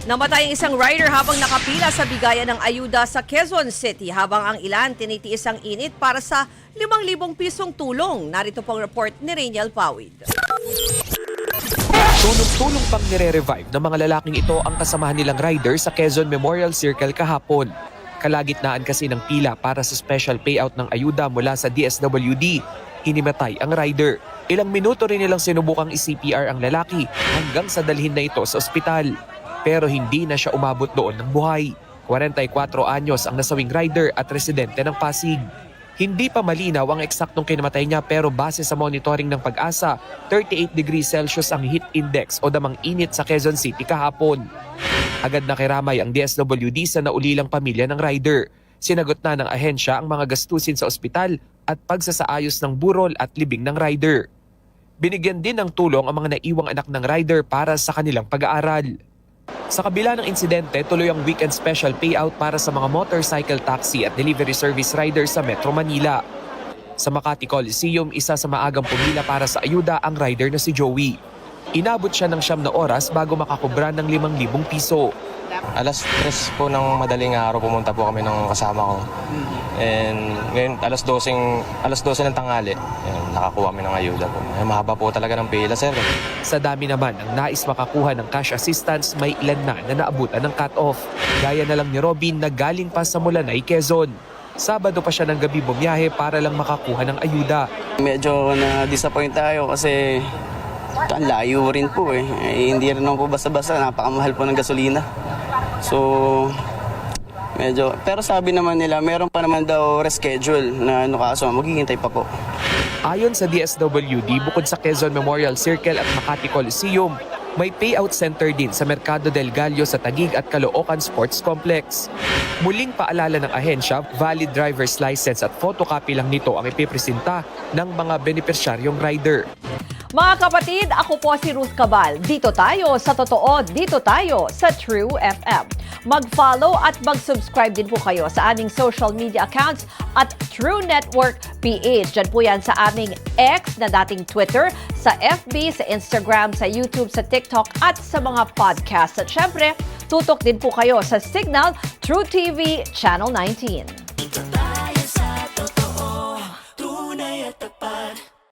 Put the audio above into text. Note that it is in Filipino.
Namatay ang isang rider habang nakapila sa bigayan ng ayuda sa Quezon City habang ang ilan tinitiis ang init para sa 5,000 pisong tulong. Narito pong report ni Rainiel Pawid. Tulong-tulong pang nire-revive ng mga lalaking ito ang kasamahan nilang rider sa Quezon Memorial Circle kahapon. Kalagitnaan kasi ng pila para sa special payout ng ayuda mula sa DSWD. Hinimatay ang rider. Ilang minuto rin nilang sinubukang i-CPR ang lalaki hanggang sa dalhin na ito sa ospital. Pero hindi na siya umabot doon ng buhay. 44 anyos ang nasawing rider at residente ng Pasig. Hindi pa malinaw ang eksaktong kinamatay niya pero base sa monitoring ng Pag-asa, 38 degrees Celsius ang heat index o damang init sa Quezon City kahapon. Agad nakiramay ang DSWD sa naulilang pamilya ng rider. Sinagot na ng ahensya ang mga gastusin sa ospital at pagsasaayos ng burol at libing ng rider. Binigyan din ng tulong ang mga naiwang anak ng rider para sa kanilang pag-aaral. Sa kabila ng insidente, tuloy ang weekend special payout para sa mga motorcycle taxi at delivery service riders sa Metro Manila. Sa Makati Coliseum, isa sa maagang pumila para sa ayuda ang rider na si Joey. Inabot siya ng 9 na oras bago makakubra ng 5,000 piso. Alas 3 po ng madaling araw pumunta po kami ng kasama ko. And ngayon alas 12 ng tanghali, nakakuha kami ng ayuda po. Mahaba po talaga ng pila, sir. Sa dami naman ang nais makakuha ng cash assistance, may ilan na naabutan ng cut-off. Gaya na lang ni Robin na galing pa sa Mulanay, Quezon. Sabado pa siya ng gabi bumiyahe para lang makakuha ng ayuda. Medyo na-disappoint tayo kasi ang layo rin po eh. Hindi rin naman po basta-basta, napakamahal po ng gasolina. So, medyo, pero sabi naman nila, meron pa naman daw reschedule na kaso maghihintay pa po. Ayon sa DSWD, bukod sa Quezon Memorial Circle at Makati Coliseum, may payout center din sa Mercado del Gallo sa Taguig at Caloocan Sports Complex. Muling paalala ng ahensya, valid driver's license at photocopy lang nito ang ipipresenta ng mga benepisyaryong rider. Mga kapatid, ako po si Ruth Cabal. Dito tayo sa totoo, dito tayo sa True FM. Mag-follow at mag-subscribe din po kayo sa aming social media accounts at True Network PH. Diyan po yan sa aming X na dating Twitter, sa FB, sa Instagram, sa YouTube, sa TikTok at sa mga podcast. At syempre, tutok din po kayo sa Signal True TV Channel 19.